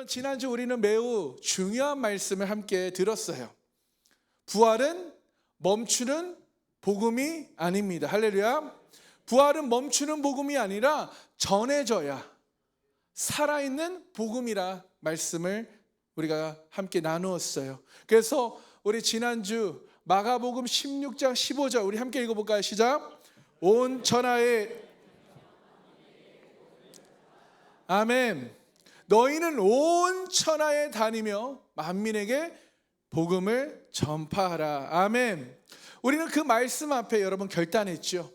여러분, 지난주 우리는 매우 중요한 말씀을 함께 들었어요. 부활은 멈추는 복음이 아닙니다. 할렐루야. 부활은 멈추는 복음이 아니라 전해져야 살아있는 복음이라 말씀을 우리가 함께 나누었어요. 그래서 우리 지난주 마가복음 16장 15절 우리 함께 읽어볼까요? 시작. 온 천하에 아멘. 너희는 온 천하에 다니며 만민에게 복음을 전파하라. 아멘. 우리는 그 말씀 앞에 여러분 결단했죠.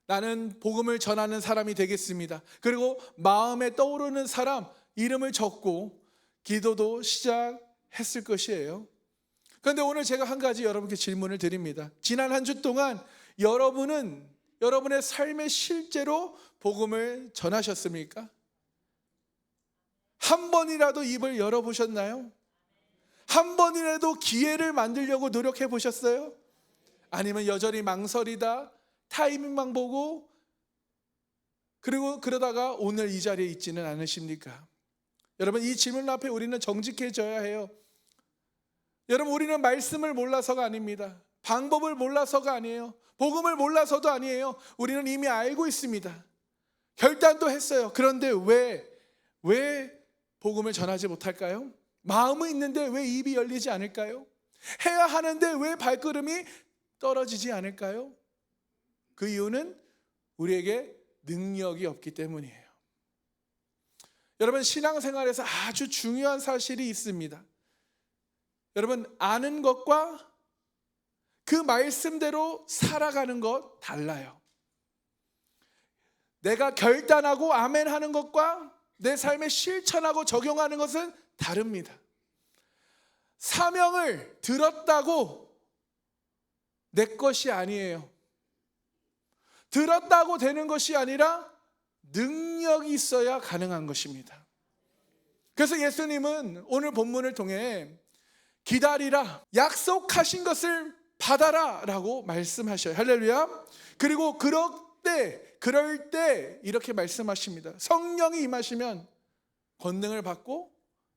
나는 복음을 전하는 사람이 되겠습니다. 그리고 마음에 떠오르는 사람 이름을 적고 기도도 시작했을 것이에요. 그런데 오늘 제가 한 가지 여러분께 질문을 드립니다. 지난 한 주 동안 여러분은 여러분의 삶에 실제로 복음을 전하셨습니까? 한 번이라도 입을 열어보셨나요? 한 번이라도 기회를 만들려고 노력해 보셨어요? 아니면 여전히 망설이다, 타이밍만 보고 그리고 그러다가 오늘 이 자리에 있지는 않으십니까? 여러분, 이 질문 앞에 우리는 정직해져야 해요. 여러분, 우리는 말씀을 몰라서가 아닙니다. 방법을 몰라서가 아니에요. 복음을 몰라서도 아니에요. 우리는 이미 알고 있습니다. 결단도 했어요. 그런데 왜 복음을 전하지 못할까요? 마음은 있는데 왜 입이 열리지 않을까요? 해야 하는데 왜 발걸음이 떨어지지 않을까요? 그 이유는 우리에게 능력이 없기 때문이에요. 여러분, 신앙생활에서 아주 중요한 사실이 있습니다. 여러분, 아는 것과 그 말씀대로 살아가는 것 달라요. 내가 결단하고 아멘 하는 것과 내 삶에 실천하고 적용하는 것은 다릅니다. 사명을 들었다고 내 것이 아니에요. 들었다고 되는 것이 아니라 능력이 있어야 가능한 것입니다. 그래서 예수님은 오늘 본문을 통해 기다리라, 약속하신 것을 받아라 라고 말씀하셔요. 할렐루야. 그리고 그럴 때 이렇게 말씀하십니다. 성령이 임하시면 권능을 받고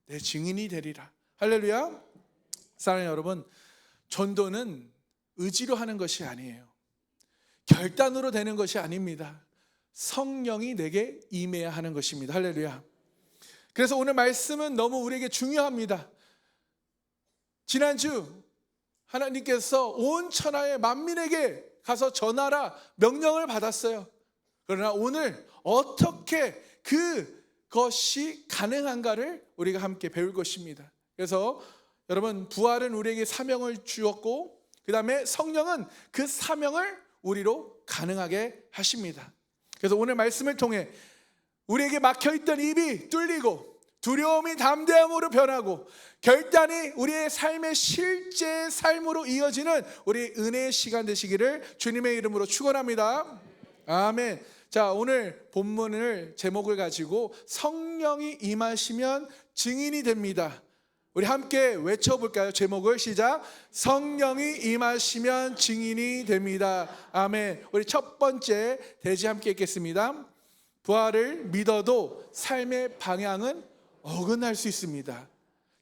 내 증인이 되리라. 할렐루야. 사랑하는 여러분, 전도는 의지로 하는 것이 아니에요. 결단으로 되는 것이 아닙니다. 성령이 내게 임해야 하는 것입니다. 할렐루야. 그래서 오늘 말씀은 너무 우리에게 중요합니다. 지난주 하나님께서 온 천하의 만민에게 가서 전하라 명령을 받았어요. 그러나 오늘 어떻게 그것이 가능한가를 우리가 함께 배울 것입니다. 그래서 여러분, 부활은 우리에게 사명을 주었고 그 다음에 성령은 그 사명을 우리로 가능하게 하십니다. 그래서 오늘 말씀을 통해 우리에게 막혀있던 입이 뚫리고 두려움이 담대함으로 변하고 결단이 우리의 삶의 실제 삶으로 이어지는 우리 은혜의 시간 되시기를 주님의 이름으로 축원합니다. 아멘. 자, 오늘 본문을 제목을 가지고 성령이 임하시면 증인이 됩니다. 우리 함께 외쳐볼까요? 제목을 시작. 성령이 임하시면 증인이 됩니다. 아멘. 우리 첫 번째 대지 함께 읽겠습니다. 부활을 믿어도 삶의 방향은 어긋날 수 있습니다.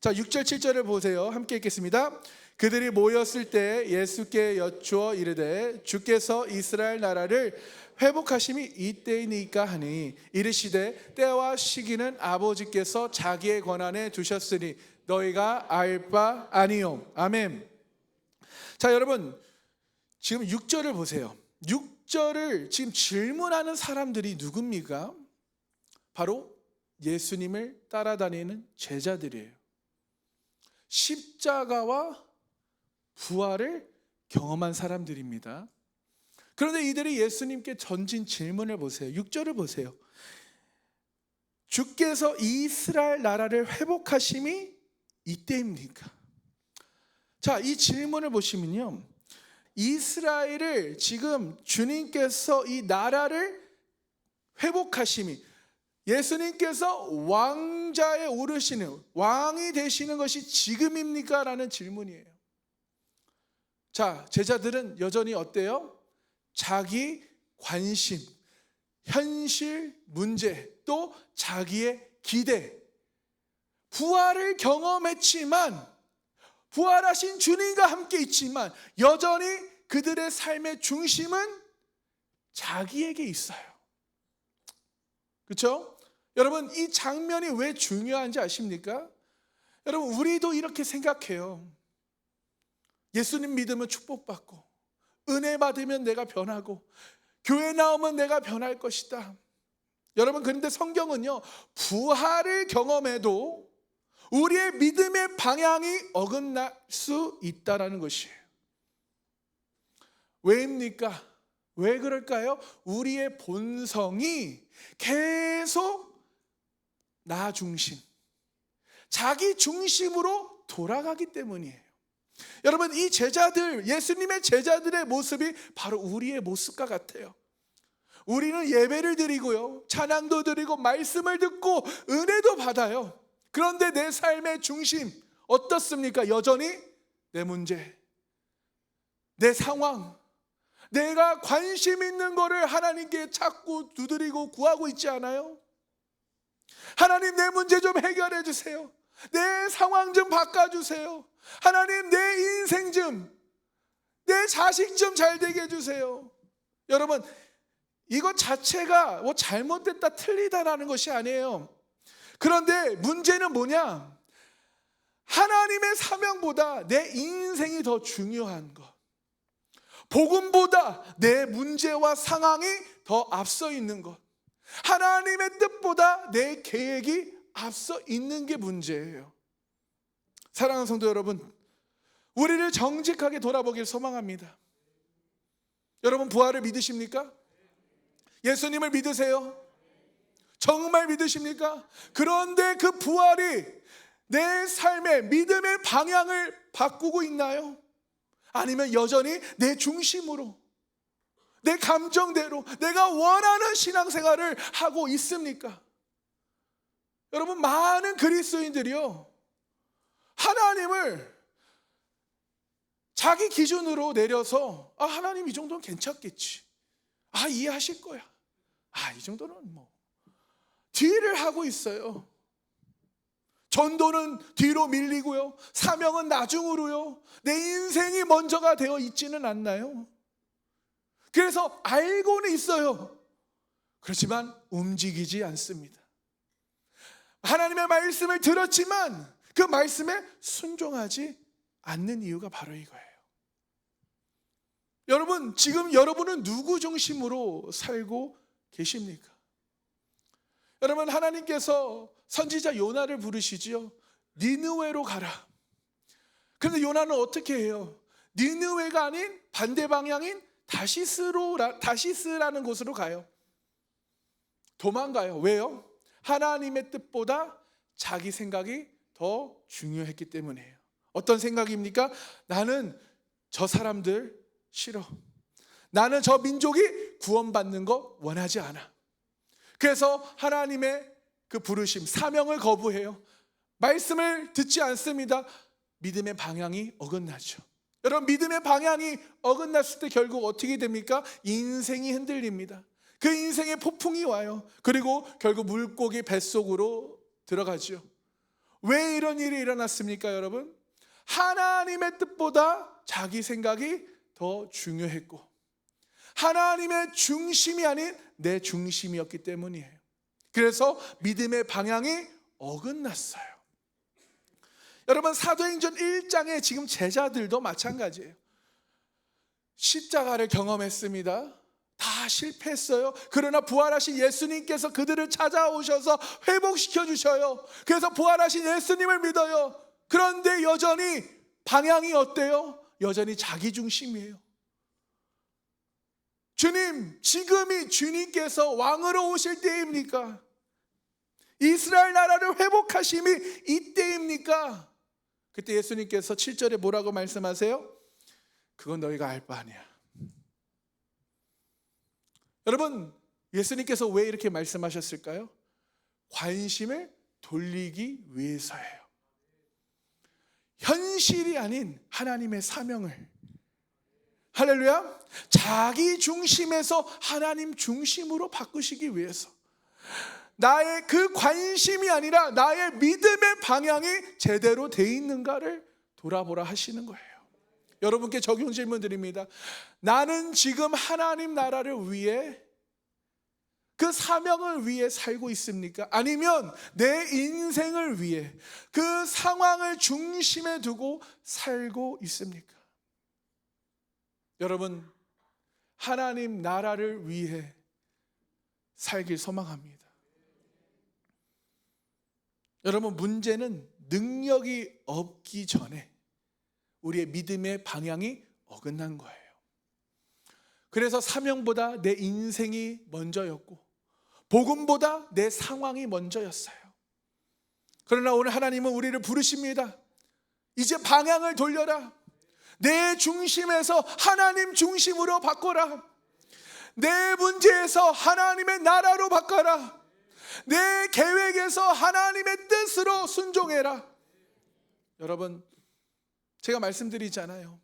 자, 6절 7절을 보세요. 함께 읽겠습니다. 그들이 모였을 때 예수께 여쭈어 이르되 주께서 이스라엘 나라를 회복하심이 이때이니까 하니 이르시되 때와 시기는 아버지께서 자기의 권한에 두셨으니 너희가 알 바 아니요. 아멘. 자, 여러분, 지금 6절을 보세요. 6절을 지금 질문하는 사람들이 누굽니까? 바로 예수님을 따라다니는 제자들이에요. 십자가와 부활을 경험한 사람들입니다. 그런데 이들이 예수님께 던진 질문을 보세요. 6절을 보세요. 주께서 이스라엘 나라를 회복하심이 이때입니까? 자, 이 질문을 보시면요, 이스라엘을 지금 주님께서 이 나라를 회복하심이, 예수님께서 왕자에 오르시는, 왕이 되시는 것이 지금입니까? 라는 질문이에요. 자, 제자들은 여전히 어때요? 자기 관심, 현실 문제, 또 자기의 기대, 부활을 경험했지만, 부활하신 주님과 함께 있지만 여전히 그들의 삶의 중심은 자기에게 있어요. 그렇죠? 여러분, 이 장면이 왜 중요한지 아십니까? 여러분, 우리도 이렇게 생각해요. 예수님 믿으면 축복받고, 은혜 받으면 내가 변하고, 교회 나오면 내가 변할 것이다. 여러분, 그런데 성경은요, 부활을 경험해도 우리의 믿음의 방향이 어긋날 수 있다는 것이에요. 왜입니까? 왜 그럴까요? 우리의 본성이 계속 나 중심, 자기 중심으로 돌아가기 때문이에요. 여러분, 이 제자들, 예수님의 제자들의 모습이 바로 우리의 모습과 같아요. 우리는 예배를 드리고요, 찬양도 드리고, 말씀을 듣고, 은혜도 받아요. 그런데 내 삶의 중심 어떻습니까? 여전히 내 문제, 내 상황, 내가 관심 있는 거를 하나님께 찾고 두드리고 구하고 있지 않아요? 하나님, 내 문제 좀 해결해 주세요. 내 상황 좀 바꿔주세요. 하나님, 내 인생 좀, 내 자식 좀 잘 되게 해주세요. 여러분, 이것 자체가 뭐 잘못됐다 틀리다라는 것이 아니에요. 그런데 문제는 뭐냐? 하나님의 사명보다 내 인생이 더 중요한 것, 복음보다 내 문제와 상황이 더 앞서 있는 것, 하나님의 뜻보다 내 계획이 앞서 있는 게 문제예요. 사랑하는 성도 여러분, 우리를 정직하게 돌아보길 소망합니다. 여러분, 부활을 믿으십니까? 예수님을 믿으세요? 정말 믿으십니까? 그런데 그 부활이 내 삶의 믿음의 방향을 바꾸고 있나요? 아니면 여전히 내 중심으로, 내 감정대로 내가 원하는 신앙생활을 하고 있습니까? 여러분, 많은 그리스도인들이요, 하나님을 자기 기준으로 내려서 하나님 이 정도는 괜찮겠지, 이해하실 거야, 이 정도는 뭐, 딜을 하고 있어요. 전도는 뒤로 밀리고요, 사명은 나중으로요, 내 인생이 먼저가 되어 있지는 않나요? 그래서 알고는 있어요. 그렇지만 움직이지 않습니다. 하나님의 말씀을 들었지만 그 말씀에 순종하지 않는 이유가 바로 이거예요. 여러분, 지금 여러분은 누구 중심으로 살고 계십니까? 여러분, 하나님께서 선지자 요나를 부르시지요. 니느웨로 가라. 그런데 요나는 어떻게 해요? 니느웨가 아닌 반대 방향인 다시스라는 곳으로 가요. 도망가요. 왜요? 하나님의 뜻보다 자기 생각이 더 중요했기 때문이에요. 어떤 생각입니까? 나는 저 사람들 싫어. 나는 저 민족이 구원받는 거 원하지 않아. 그래서 하나님의 그 부르심, 사명을 거부해요. 말씀을 듣지 않습니다. 믿음의 방향이 어긋나죠. 여러분, 믿음의 방향이 어긋났을 때 결국 어떻게 됩니까? 인생이 흔들립니다. 그 인생의 폭풍이 와요. 그리고 결국 물고기 뱃속으로 들어가죠. 왜 이런 일이 일어났습니까, 여러분? 하나님의 뜻보다 자기 생각이 더 중요했고, 하나님의 중심이 아닌 내 중심이었기 때문이에요. 그래서 믿음의 방향이 어긋났어요. 여러분, 사도행전 1장에 지금 제자들도 마찬가지예요. 십자가를 경험했습니다. 다 실패했어요. 그러나 부활하신 예수님께서 그들을 찾아오셔서 회복시켜 주셔요. 그래서 부활하신 예수님을 믿어요. 그런데 여전히 방향이 어때요? 여전히 자기 중심이에요. 주님, 지금이 주님께서 왕으로 오실 때입니까? 이스라엘 나라를 회복하심이 이때입니까? 그때 예수님께서 7절에 뭐라고 말씀하세요? 그건 너희가 알 바 아니야. 여러분, 예수님께서 왜 이렇게 말씀하셨을까요? 관심을 돌리기 위해서예요. 현실이 아닌 하나님의 사명을, 할렐루야, 자기 중심에서 하나님 중심으로 바꾸시기 위해서. 나의 그 관심이 아니라 나의 믿음의 방향이 제대로 돼 있는가를 돌아보라 하시는 거예요. 여러분께 적용 질문 드립니다. 나는 지금 하나님 나라를 위해, 그 사명을 위해 살고 있습니까? 아니면 내 인생을 위해 그 상황을 중심에 두고 살고 있습니까? 여러분, 하나님 나라를 위해 살길 소망합니다. 여러분, 문제는 능력이 없기 전에 우리의 믿음의 방향이 어긋난 거예요. 그래서 사명보다 내 인생이 먼저였고 복음보다 내 상황이 먼저였어요. 그러나 오늘 하나님은 우리를 부르십니다. 이제 방향을 돌려라. 내 중심에서 하나님 중심으로 바꿔라. 내 문제에서 하나님의 나라로 바꿔라. 내 계획에서 하나님의 뜻으로 순종해라. 여러분, 제가 말씀드리잖아요.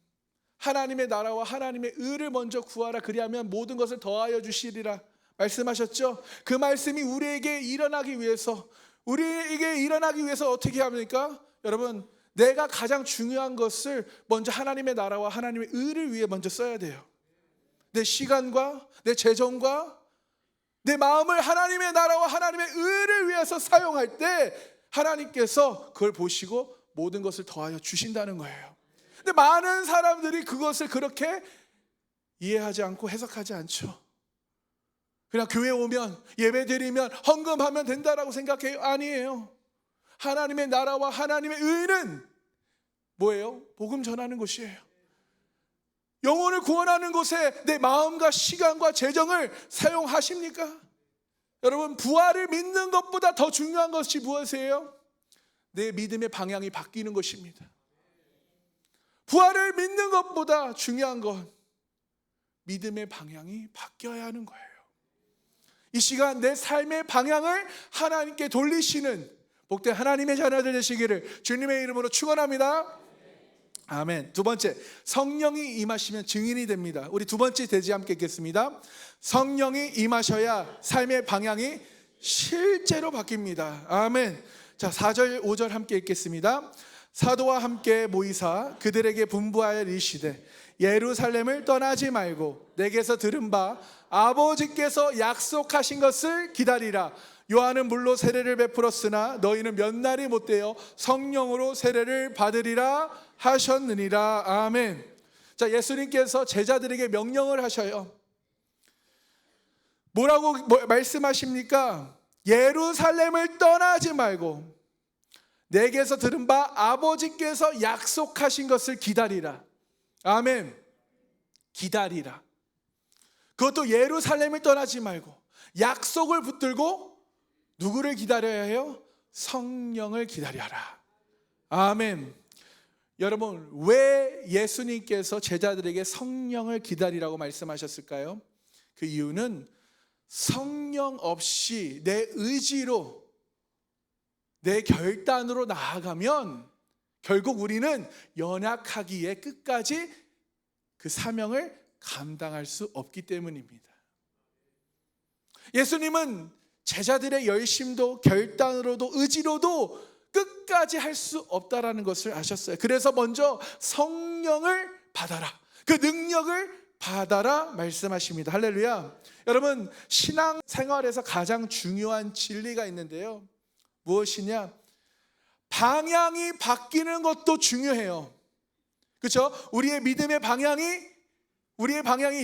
하나님의 나라와 하나님의 의를 먼저 구하라. 그리하면 모든 것을 더하여 주시리라 말씀하셨죠. 그 말씀이 우리에게 일어나기 위해서 어떻게 합니까? 여러분, 내가 가장 중요한 것을 먼저 하나님의 나라와 하나님의 의를 위해 먼저 써야 돼요. 내 시간과 내 재정과 내 마음을 하나님의 나라와 하나님의 의를 위해서 사용할 때 하나님께서 그걸 보시고 모든 것을 더하여 주신다는 거예요. 근데 많은 사람들이 그것을 그렇게 이해하지 않고 해석하지 않죠. 그냥 교회 오면 예배 드리면 헌금하면 된다라고 생각해요. 아니에요. 하나님의 나라와 하나님의 의는 뭐예요? 복음 전하는 것이에요. 영혼을 구원하는 곳에 내 마음과 시간과 재정을 사용하십니까? 여러분, 부활을 믿는 것보다 더 중요한 것이 무엇이에요? 내 믿음의 방향이 바뀌는 것입니다. 부활을 믿는 것보다 중요한 건 믿음의 방향이 바뀌어야 하는 거예요. 이 시간 내 삶의 방향을 하나님께 돌리시는 복된 하나님의 자녀들 되시기를 주님의 이름으로 축원합니다. 아멘. 두 번째, 성령이 임하시면 증인이 됩니다. 우리 두 번째 대지 함께 읽겠습니다. 성령이 임하셔야 삶의 방향이 실제로 바뀝니다. 아멘. 자, 4절 5절 함께 읽겠습니다. 사도와 함께 모이사 그들에게 분부하여 이르시되 예루살렘을 떠나지 말고 내게서 들은 바 아버지께서 약속하신 것을 기다리라. 요한은 물로 세례를 베풀었으나 너희는 몇 날이 못되어 성령으로 세례를 받으리라 하셨느니라. 아멘. 자, 예수님께서 제자들에게 명령을 하셔요. 뭐라고 말씀하십니까? 예루살렘을 떠나지 말고 내게서 들은 바 아버지께서 약속하신 것을 기다리라. 아멘. 기다리라. 그것도 예루살렘을 떠나지 말고 약속을 붙들고 누구를 기다려야 해요? 성령을 기다려라. 아멘. 여러분, 왜 예수님께서 제자들에게 성령을 기다리라고 말씀하셨을까요? 그 이유는 성령 없이 내 의지로 내 결단으로 나아가면 결국 우리는 연약하기에 끝까지 그 사명을 감당할 수 없기 때문입니다. 예수님은 제자들의 열심도 결단으로도 의지로도 끝까지 할 수 없다라는 것을 아셨어요. 그래서 먼저 성령을 받아라, 그 능력을 받아라 말씀하십니다. 할렐루야. 여러분, 신앙 생활에서 가장 중요한 진리가 있는데요, 무엇이냐? 방향이 바뀌는 것도 중요해요. 그렇죠? 우리의 믿음의 방향이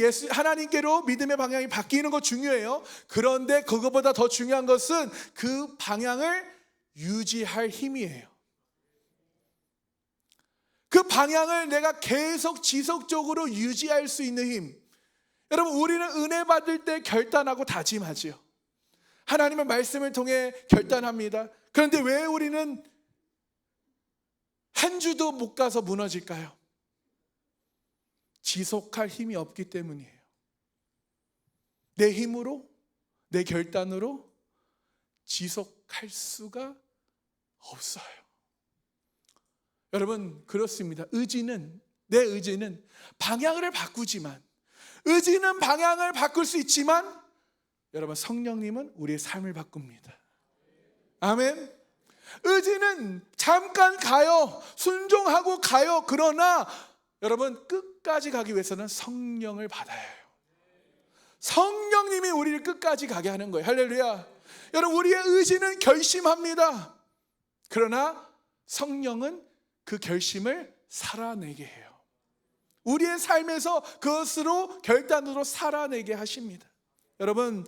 예수 하나님께로 믿음의 방향이 바뀌는 것 중요해요. 그런데 그것보다 더 중요한 것은 그 방향을 유지할 힘이에요. 그 방향을 내가 계속 지속적으로 유지할 수 있는 힘. 여러분, 우리는 은혜 받을 때 결단하고 다짐하지요. 하나님의 말씀을 통해 결단합니다. 그런데 왜 우리는 한 주도 못 가서 무너질까요? 지속할 힘이 없기 때문이에요. 내 힘으로, 내 결단으로 지속할 수가 없어요. 여러분, 그렇습니다. 내 의지는 방향을 바꾸지만, 의지는 방향을 바꿀 수 있지만, 여러분, 성령님은 우리의 삶을 바꿉니다. 아멘. 의지는 잠깐 가요. 순종하고 가요. 그러나 여러분, 끝까지 가기 위해서는 성령을 받아야 해요. 성령님이 우리를 끝까지 가게 하는 거예요. 할렐루야. 여러분, 우리의 의지는 결심합니다. 그러나 성령은 그 결심을 살아내게 해요. 우리의 삶에서 그것으로 결단으로 살아내게 하십니다. 여러분,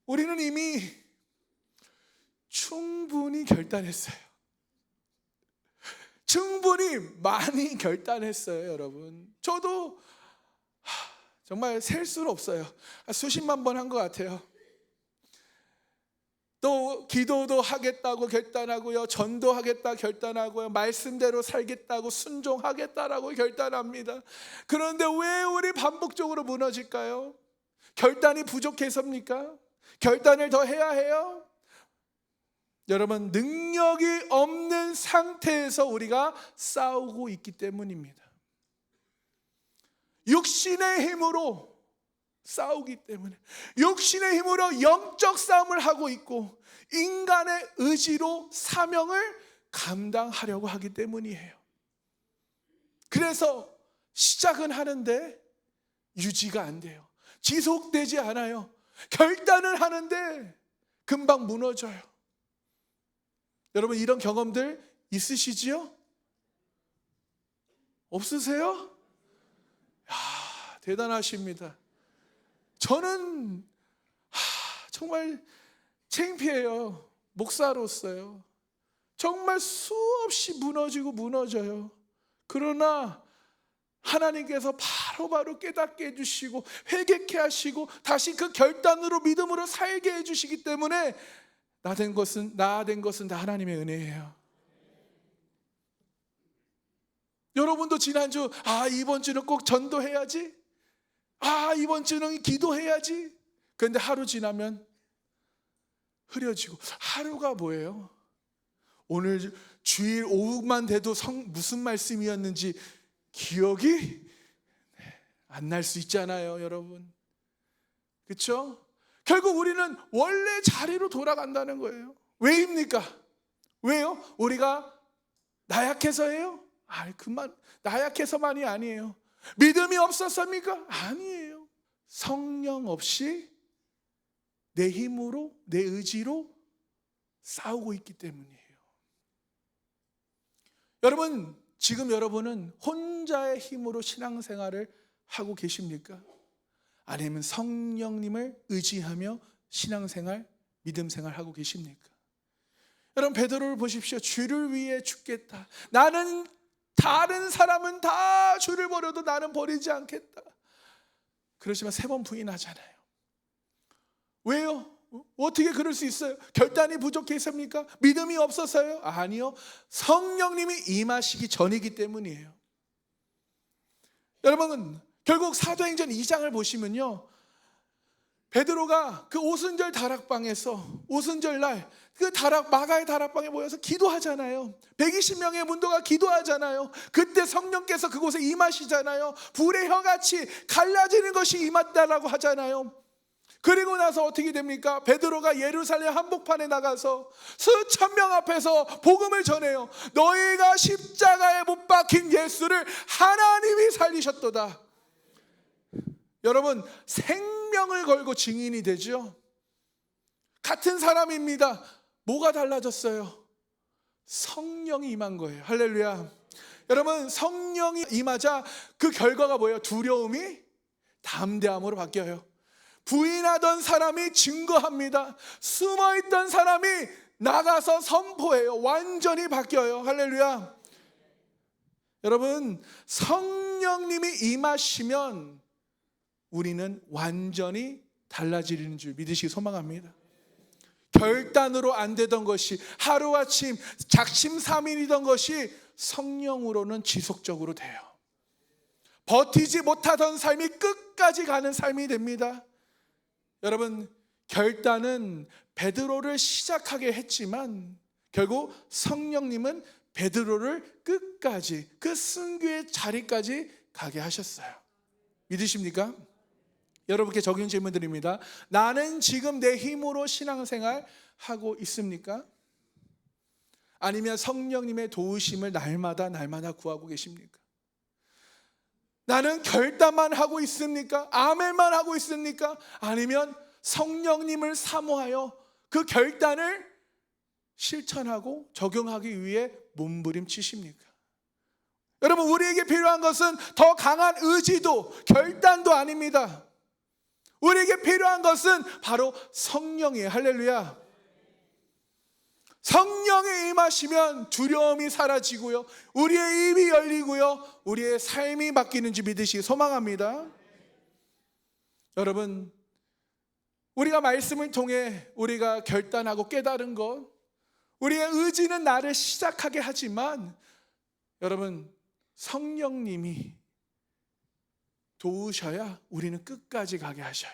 우리는 이미 충분히 결단했어요. 충분히 많이 결단했어요, 여러분. 저도 정말 셀 수는 없어요. 수십만 번 한 것 같아요. 또 기도도 하겠다고 결단하고요, 전도하겠다 결단하고요, 말씀대로 살겠다고 순종하겠다라고 결단합니다. 그런데 왜 우리 반복적으로 무너질까요? 결단이 부족해서입니까? 결단을 더 해야 해요? 여러분, 능력이 없는 상태에서 우리가 싸우고 있기 때문입니다. 육신의 힘으로 싸우기 때문에, 육신의 힘으로 영적 싸움을 하고 있고 인간의 의지로 사명을 감당하려고 하기 때문이에요. 그래서 시작은 하는데 유지가 안 돼요. 지속되지 않아요. 결단을 하는데 금방 무너져요. 여러분, 이런 경험들 있으시지요? 없으세요? 대단하십니다. 저는 정말 창피해요. 목사로서요. 정말 수없이 무너지고 무너져요. 그러나 하나님께서 바로바로 깨닫게 해주시고 회개케 하시고 다시 그 결단으로 믿음으로 살게 해주시기 때문에 나 된 것은 다 하나님의 은혜예요. 여러분도 지난주 이번 주는 꼭 전도해야지, 이번 주는 기도해야지. 그런데 하루 지나면 흐려지고, 하루가 뭐예요? 오늘 주일 오후만 돼도 무슨 말씀이었는지 기억이 안 날 수 있잖아요, 여러분. 그렇죠? 결국 우리는 원래 자리로 돌아간다는 거예요. 왜입니까? 왜요? 우리가 나약해서예요? 그만, 나약해서만이 아니에요. 믿음이 없었습니까? 아니에요. 성령 없이 내 힘으로, 내 의지로 싸우고 있기 때문이에요. 여러분, 지금 여러분은 혼자의 힘으로 신앙생활을 하고 계십니까? 아니면 성령님을 의지하며 신앙생활, 믿음생활 하고 계십니까? 여러분, 베드로를 보십시오. 주를 위해 죽겠다. 나는 다른 사람은 다 주를 버려도 나는 버리지 않겠다. 그렇지만 3번 부인하잖아요. 왜요? 어떻게 그럴 수 있어요? 결단이 부족해서입니까? 믿음이 없어서요? 아니요. 성령님이 임하시기 전이기 때문이에요. 여러분, 결국 사도행전 2장을 보시면요, 베드로가 그 오순절 다락방에서 오순절 날 그 마가의 다락방에 모여서 기도하잖아요. 120명의 문도가 기도하잖아요. 그때 성령께서 그곳에 임하시잖아요. 불의 혀같이 갈라지는 것이 임했다라고 하잖아요. 그리고 나서 어떻게 됩니까? 베드로가 예루살렘 한복판에 나가서 수천 명 앞에서 복음을 전해요. 너희가 십자가에 못 박힌 예수를 하나님이 살리셨도다. 여러분, 생명을 걸고 증인이 되죠. 같은 사람입니다. 뭐가 달라졌어요? 성령이 임한 거예요. 할렐루야. 여러분, 성령이 임하자 그 결과가 뭐예요? 두려움이 담대함으로 바뀌어요. 부인하던 사람이 증거합니다. 숨어있던 사람이 나가서 선포해요. 완전히 바뀌어요. 할렐루야. 여러분, 성령님이 임하시면 우리는 완전히 달라지는 줄 믿으시기 소망합니다. 결단으로 안 되던 것이, 하루아침 작심삼일이던 것이 성령으로는 지속적으로 돼요. 버티지 못하던 삶이 끝까지 가는 삶이 됩니다. 여러분, 결단은 베드로를 시작하게 했지만 결국 성령님은 베드로를 끝까지 그 순교의 자리까지 가게 하셨어요. 믿으십니까? 여러분께 적용 질문 드립니다. 나는 지금 내 힘으로 신앙생활 하고 있습니까? 아니면 성령님의 도우심을 날마다 구하고 계십니까? 나는 결단만 하고 있습니까? 아멘만 하고 있습니까? 아니면 성령님을 사모하여 그 결단을 실천하고 적용하기 위해 몸부림치십니까? 여러분, 우리에게 필요한 것은 더 강한 의지도 결단도 아닙니다. 우리에게 필요한 것은 바로 성령이에요. 할렐루야. 성령이 임하시면 두려움이 사라지고요, 우리의 입이 열리고요, 우리의 삶이 바뀌는 줄 믿으시기 소망합니다. 여러분, 우리가 말씀을 통해 우리가 결단하고 깨달은 것, 우리의 의지는 나를 시작하게 하지만 여러분, 성령님이 도우셔야 우리는 끝까지 가게 하셔요.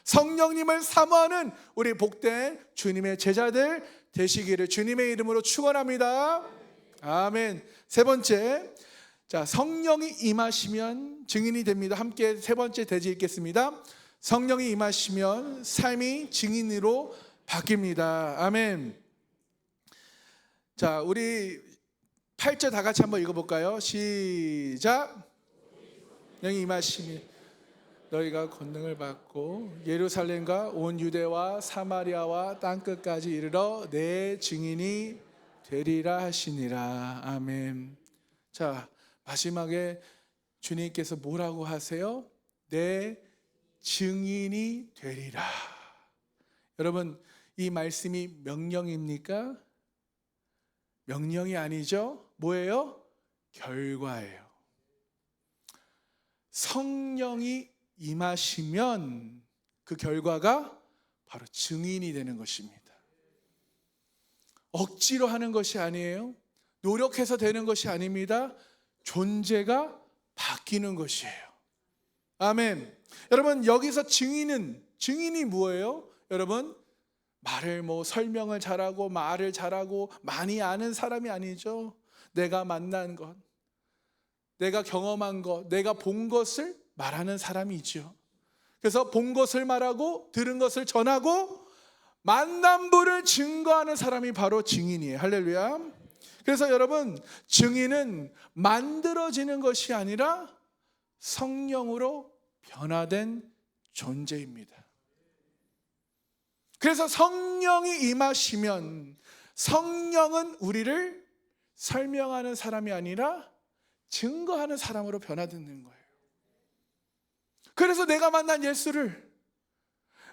성령님을 사모하는 우리 복된 주님의 제자들 되시기를 주님의 이름으로 축원합니다. 아멘. 세 번째, 자, 성령이 임하시면 증인이 됩니다. 함께 세 번째 대지 읽겠습니다. 성령이 임하시면 삶이 증인으로 바뀝니다. 아멘. 자, 우리 8절 다 같이 한번 읽어볼까요? 시작. 성령이 임하시면 너희가 권능을 받고 예루살렘과 온 유대와 사마리아와 땅끝까지 이르러 내 증인이 되리라 하시니라. 아멘. 자, 마지막에 주님께서 뭐라고 하세요? 내 증인이 되리라. 여러분, 이 말씀이 명령입니까? 명령이 아니죠. 뭐예요? 결과예요. 성령이 임하시면 그 결과가 바로 증인이 되는 것입니다. 억지로 하는 것이 아니에요. 노력해서 되는 것이 아닙니다. 존재가 바뀌는 것이에요. 아멘. 여러분, 여기서 증인이 뭐예요? 여러분, 말을 설명을 잘하고 말을 잘하고 많이 아는 사람이 아니죠. 내가 만난 것, 내가 경험한 것, 내가 본 것을 말하는 사람이죠. 그래서 본 것을 말하고 들은 것을 전하고 만난 분을 증거하는 사람이 바로 증인이에요. 할렐루야. 그래서 여러분, 증인은 만들어지는 것이 아니라 성령으로 변화된 존재입니다. 그래서 성령이 임하시면 성령은 우리를 설명하는 사람이 아니라 증거하는 사람으로 변화되는 거예요. 그래서 내가 만난 예수를,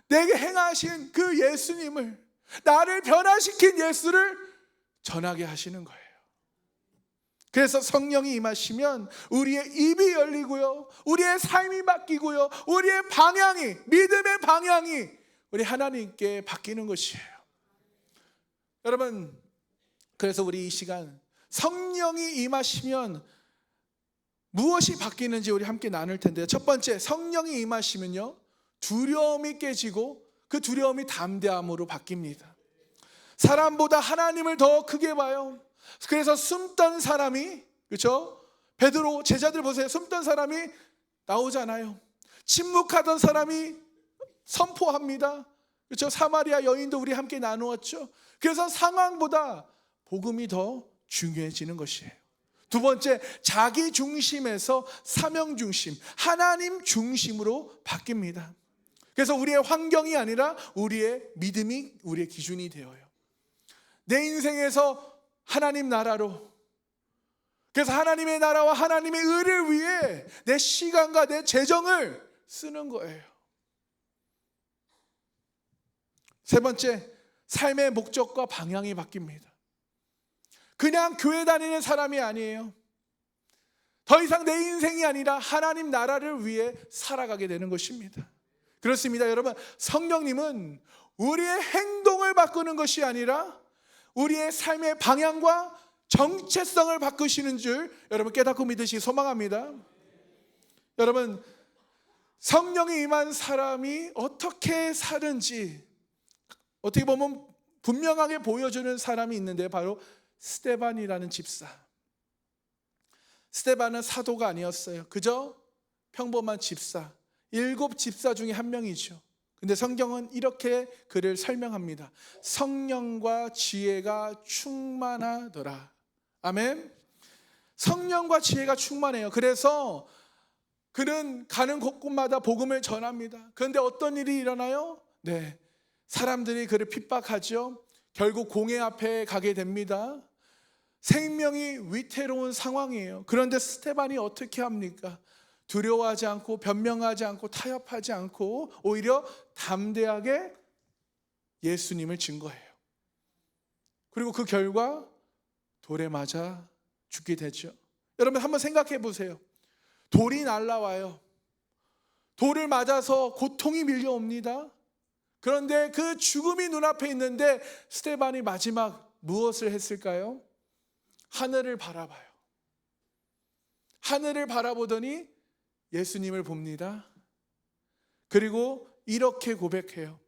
내게 행하신 그 예수님을, 나를 변화시킨 예수를 전하게 하시는 거예요. 그래서 성령이 임하시면 우리의 입이 열리고요, 우리의 삶이 바뀌고요, 우리의 방향이, 믿음의 방향이 우리 하나님께 바뀌는 것이에요. 여러분, 그래서 우리 이 시간 성령이 임하시면 무엇이 바뀌는지 우리 함께 나눌 텐데요. 첫 번째, 성령이 임하시면요, 두려움이 깨지고 그 두려움이 담대함으로 바뀝니다. 사람보다 하나님을 더 크게 봐요. 그래서 숨던 사람이, 그렇죠? 베드로 제자들 보세요. 숨던 사람이 나오잖아요. 침묵하던 사람이 선포합니다. 그렇죠? 사마리아 여인도 우리 함께 나누었죠. 그래서 상황보다 복음이 더 중요해지는 것이에요. 두 번째, 자기 중심에서 사명 중심, 하나님 중심으로 바뀝니다. 그래서 우리의 환경이 아니라 우리의 믿음이 우리의 기준이 되어요. 내 인생에서 하나님 나라로, 그래서 하나님의 나라와 하나님의 의를 위해 내 시간과 내 재정을 쓰는 거예요. 세 번째, 삶의 목적과 방향이 바뀝니다. 그냥 교회 다니는 사람이 아니에요. 더 이상 내 인생이 아니라 하나님 나라를 위해 살아가게 되는 것입니다. 그렇습니다. 여러분, 성령님은 우리의 행동을 바꾸는 것이 아니라 우리의 삶의 방향과 정체성을 바꾸시는 줄 여러분 깨닫고 믿으시기 소망합니다. 여러분, 성령이 임한 사람이 어떻게 사는지 어떻게 보면 분명하게 보여주는 사람이 있는데 바로 스데반이라는 집사. 스데반은 사도가 아니었어요. 그저 평범한 집사, 7 집사 중에 한 명이죠. 근데 성경은 이렇게 그를 설명합니다. 성령과 지혜가 충만하더라. 아멘. 성령과 지혜가 충만해요. 그래서 그는 가는 곳곳마다 복음을 전합니다. 그런데 어떤 일이 일어나요? 네, 사람들이 그를 핍박하죠. 결국 공회 앞에 가게 됩니다. 생명이 위태로운 상황이에요. 그런데 스데반이 어떻게 합니까? 두려워하지 않고 변명하지 않고 타협하지 않고 오히려 담대하게 예수님을 증거해요. 그리고 그 결과 돌에 맞아 죽게 되죠. 여러분 한번 생각해 보세요. 돌이 날라와요. 돌을 맞아서 고통이 밀려옵니다. 그런데 그 죽음이 눈앞에 있는데 스데반이 마지막 무엇을 했을까요? 하늘을 바라봐요. 하늘을 바라보더니 예수님을 봅니다. 그리고 이렇게 고백해요.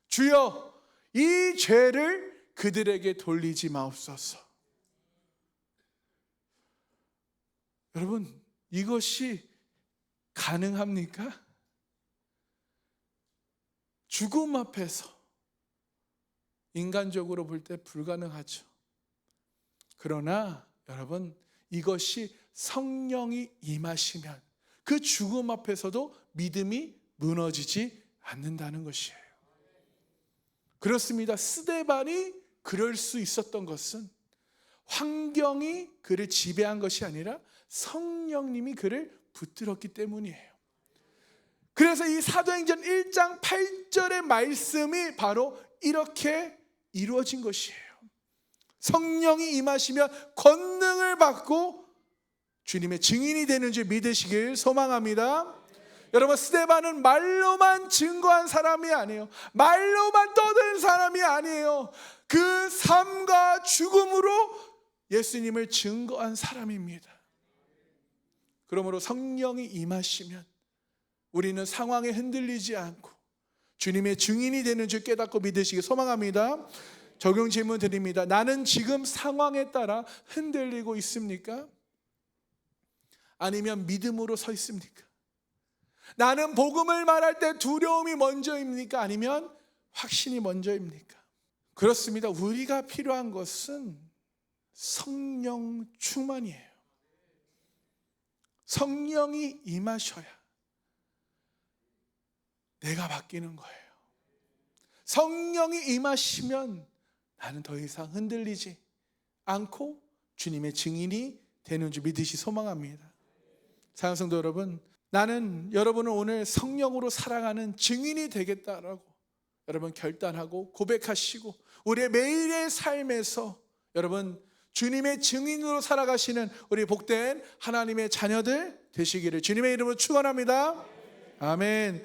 주여, 이 죄를 그들에게 돌리지 마옵소서. 여러분, 이것이 가능합니까? 죽음 앞에서 인간적으로 볼 때 불가능하죠. 그러나 여러분, 이것이 성령이 임하시면 그 죽음 앞에서도 믿음이 무너지지 않는다는 것이에요. 그렇습니다. 스데반이 그럴 수 있었던 것은 환경이 그를 지배한 것이 아니라 성령님이 그를 붙들었기 때문이에요. 그래서 이 사도행전 1장 8절의 말씀이 바로 이렇게 이루어진 것이에요. 성령이 임하시면 권능을 받고 주님의 증인이 되는 줄 믿으시길 소망합니다. 여러분, 스데반은 말로만 증거한 사람이 아니에요. 말로만 떠든 사람이 아니에요. 그 삶과 죽음으로 예수님을 증거한 사람입니다. 그러므로 성령이 임하시면 우리는 상황에 흔들리지 않고 주님의 증인이 되는 줄 깨닫고 믿으시길 소망합니다. 적용 질문 드립니다. 나는 지금 상황에 따라 흔들리고 있습니까? 아니면 믿음으로 서 있습니까? 나는 복음을 말할 때 두려움이 먼저입니까? 아니면 확신이 먼저입니까? 그렇습니다. 우리가 필요한 것은 성령 충만이에요. 성령이 임하셔야 내가 바뀌는 거예요. 성령이 임하시면 나는 더 이상 흔들리지 않고 주님의 증인이 되는 줄 믿으시 소망합니다. 사랑하는 성도 여러분, 나는 여러분을 오늘 성령으로 살아가는 증인이 되겠다라고 여러분 결단하고 고백하시고 우리의 매일의 삶에서 여러분 주님의 증인으로 살아가시는 우리 복된 하나님의 자녀들 되시기를 주님의 이름으로 축원합니다. 아멘.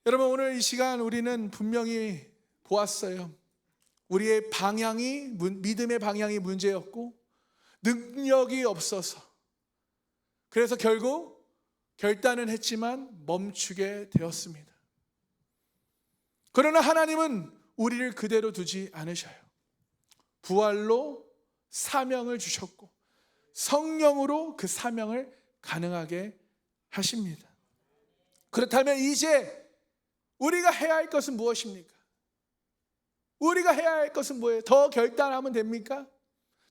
여러분, 오늘 이 시간 우리는 분명히 보았어요. 우리의 방향이 믿음의 방향이 문제였고 능력이 없어서 그래서 결국 결단은 했지만 멈추게 되었습니다. 그러나 하나님은 우리를 그대로 두지 않으셔요. 부활로 사명을 주셨고 성령으로 그 사명을 가능하게 하십니다. 그렇다면 이제 우리가 해야 할 것은 무엇입니까? 우리가 해야 할 것은 뭐예요? 더 결단하면 됩니까?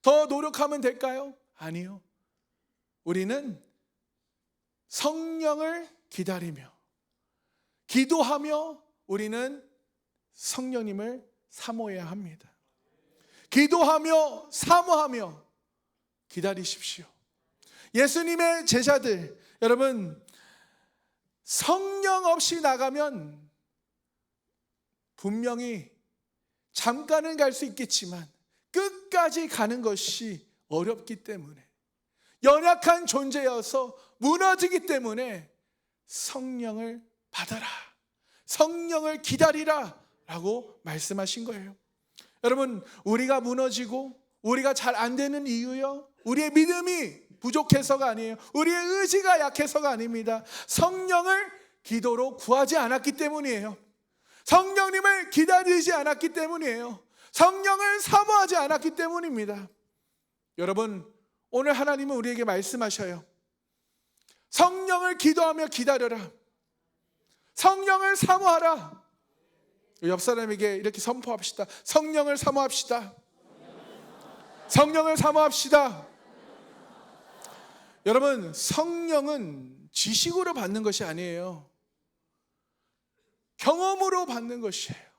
더 노력하면 될까요? 아니요. 우리는 성령을 기다리며 기도하며 우리는 성령님을 사모해야 합니다. 기도하며 사모하며 기다리십시오. 예수님의 제자들, 여러분, 성령 없이 나가면 분명히 잠깐은 갈 수 있겠지만 끝까지 가는 것이 어렵기 때문에 연약한 존재여서 무너지기 때문에 성령을 받아라, 성령을 기다리라 라고 말씀하신 거예요. 여러분, 우리가 무너지고 우리가 잘 안 되는 이유요, 우리의 믿음이 부족해서가 아니에요. 우리의 의지가 약해서가 아닙니다. 성령을 기도로 구하지 않았기 때문이에요. 성령님을 기다리지 않았기 때문이에요. 성령을 사모하지 않았기 때문입니다. 여러분, 오늘 하나님은 우리에게 말씀하셔요. 성령을 기도하며 기다려라. 성령을 사모하라. 옆 사람에게 이렇게 선포합시다. 성령을 사모합시다. 성령을 사모합시다. 여러분, 성령은 지식으로 받는 것이 아니에요. 경험으로 받는 것이에요.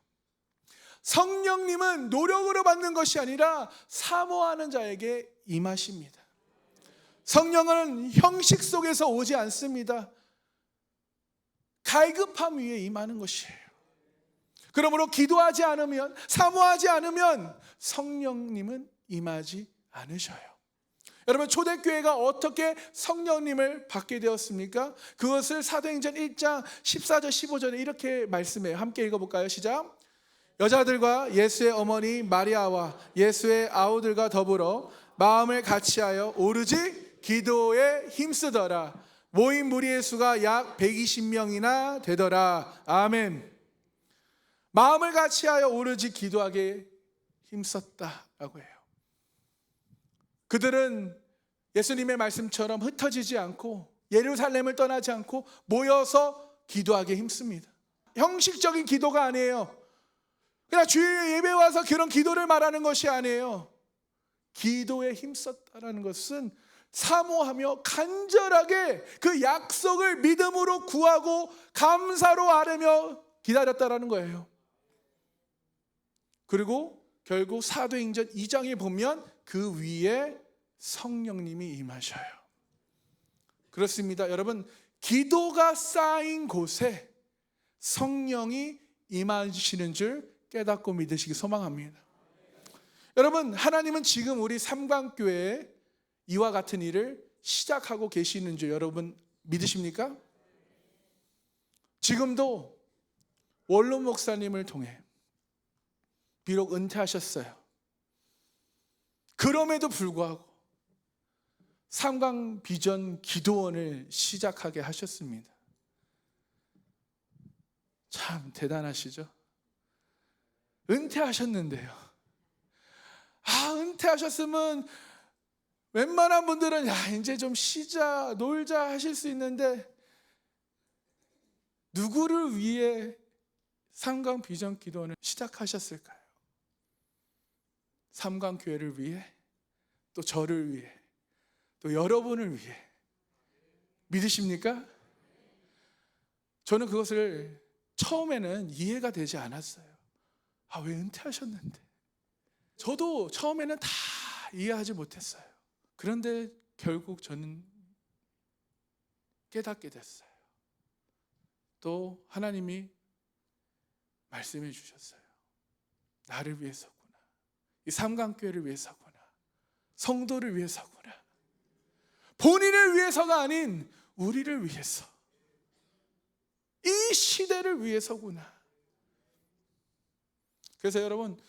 성령님은 노력으로 받는 것이 아니라 사모하는 자에게 임하십니다. 성령은 형식 속에서 오지 않습니다. 갈급함 위에 임하는 것이에요. 그러므로 기도하지 않으면, 사모하지 않으면 성령님은 임하지 않으셔요. 여러분, 초대교회가 어떻게 성령님을 받게 되었습니까? 그것을 사도행전 1장 14절 15절에 이렇게 말씀해요. 함께 읽어볼까요? 시작. 여자들과 예수의 어머니 마리아와 예수의 아우들과 더불어 마음을 같이하여 오르지 기도에 힘쓰더라. 모인 무리의 수가 약 120명이나 되더라. 아멘. 마음을 같이하여 오르지 기도하게 힘썼다라고 해요. 그들은 예수님의 말씀처럼 흩어지지 않고 예루살렘을 떠나지 않고 모여서 기도하게 힘씁니다. 형식적인 기도가 아니에요. 그냥 주일 예배 와서 그런 기도를 말하는 것이 아니에요. 기도에 힘썼다라는 것은 사모하며 간절하게 그 약속을 믿음으로 구하고 감사로 아뢰며 기다렸다라는 거예요. 그리고 결국 사도행전 2장에 보면 그 위에 성령님이 임하셔요. 그렇습니다. 여러분, 기도가 쌓인 곳에 성령이 임하시는 줄 깨닫고 믿으시기 소망합니다. 여러분, 하나님은 지금 우리 삼강교회에 이와 같은 일을 시작하고 계시는 줄 여러분 믿으십니까? 지금도 원룸 목사님을 통해 비록 은퇴하셨어요. 그럼에도 불구하고 삼강 비전 기도원을 시작하게 하셨습니다. 참 대단하시죠? 은퇴하셨는데요. 은퇴하셨으면 웬만한 분들은 이제 좀 쉬자, 놀자 하실 수 있는데 누구를 위해 삼강 비전 기도원을 시작하셨을까요? 삼강교회를 위해, 또 저를 위해, 또 여러분을 위해. 믿으십니까? 저는 그것을 처음에는 이해가 되지 않았어요. 왜 은퇴하셨는데? 저도 처음에는 다 이해하지 못했어요. 그런데 결국 저는 깨닫게 됐어요. 또 하나님이 말씀해 주셨어요. 나를 위해서구나. 이 삼강교회를 위해서구나. 성도를 위해서구나. 본인을 위해서가 아닌 우리를 위해서. 이 시대를 위해서구나. 그래서 여러분,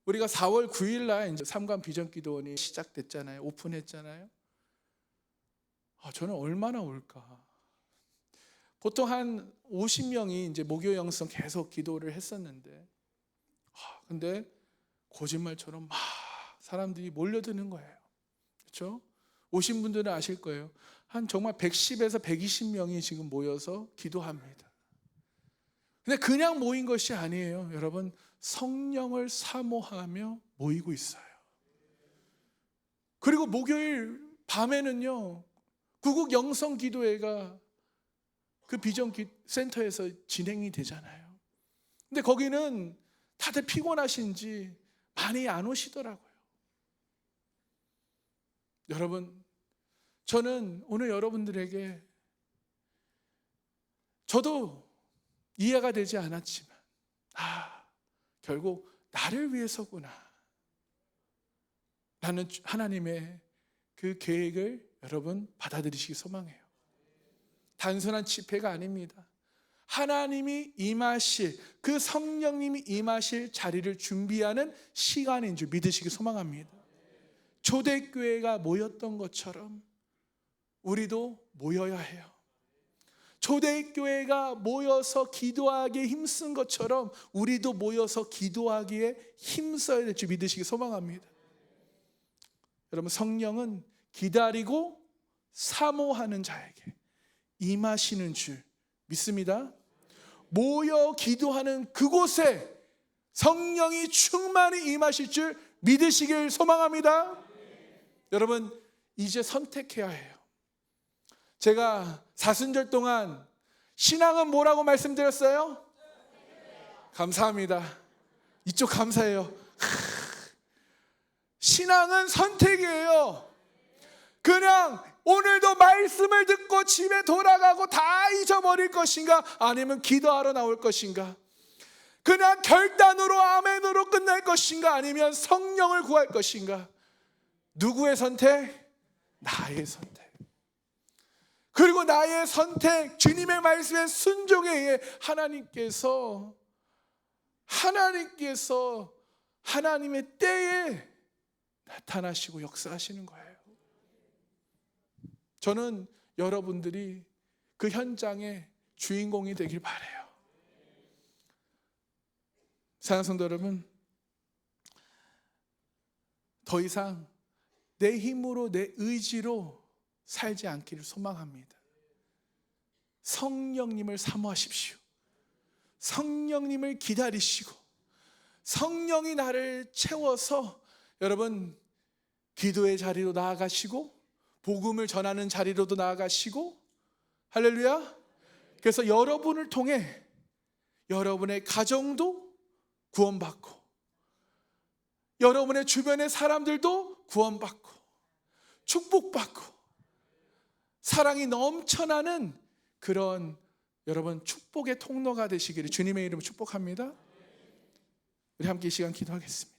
우리가 4월 9일 날 이제 삼강 비전 기도원이 시작됐잖아요. 오픈했잖아요. 저는 얼마나 올까? 보통 한 50명이 이제 목요 영성 계속 기도를 했었는데, 근데 거짓말처럼 막 사람들이 몰려드는 거예요. 그렇죠? 오신 분들은 아실 거예요. 한 정말 110에서 120명이 지금 모여서 기도합니다. 근데 그냥 모인 것이 아니에요. 여러분, 성령을 사모하며 모이고 있어요. 그리고 목요일 밤에는요, 구국 영성 기도회가 그 비전 센터에서 진행이 되잖아요. 근데 거기는 다들 피곤하신지 많이 안 오시더라고요. 여러분, 저는 오늘 여러분들에게, 저도 이해가 되지 않았지만 결국 나를 위해서구나 라는 하나님의 그 계획을 여러분 받아들이시기 소망해요. 단순한 집회가 아닙니다. 하나님이 임하실, 그 성령님이 임하실 자리를 준비하는 시간인 줄 믿으시기 소망합니다. 초대교회가 모였던 것처럼 우리도 모여야 해요. 초대교회가 모여서 기도하기에 힘쓴 것처럼 우리도 모여서 기도하기에 힘써야 될 줄 믿으시기 소망합니다. 여러분, 성령은 기다리고 사모하는 자에게 임하시는 줄 믿습니다. 모여 기도하는 그곳에 성령이 충만히 임하실 줄 믿으시길 소망합니다. 여러분, 이제 선택해야 해요. 제가 사순절 동안 신앙은 뭐라고 말씀드렸어요? 감사합니다. 이쪽 감사해요. 신앙은 선택이에요. 그냥 오늘도 말씀을 듣고 집에 돌아가고 다 잊어버릴 것인가, 아니면 기도하러 나올 것인가, 그냥 결단으로 아멘으로 끝날 것인가, 아니면 성령을 구할 것인가. 누구의 선택? 나의 선택. 그리고 나의 선택, 주님의 말씀에 순종에 의해 하나님께서 하나님의 때에 나타나시고 역사하시는 거예요. 저는 여러분들이 그 현장의 주인공이 되길 바라요. 사랑하는 성도 여러분, 더 이상 내 힘으로, 내 의지로 살지 않기를 소망합니다. 성령님을 사모하십시오. 성령님을 기다리시고 성령이 나를 채워서 여러분 기도의 자리로 나아가시고 복음을 전하는 자리로도 나아가시고, 할렐루야. 그래서 여러분을 통해 여러분의 가정도 구원받고 여러분의 주변의 사람들도 구원받고 축복받고 사랑이 넘쳐나는 그런 여러분 축복의 통로가 되시기를 주님의 이름으로 축복합니다. 우리 함께 이 시간 기도하겠습니다.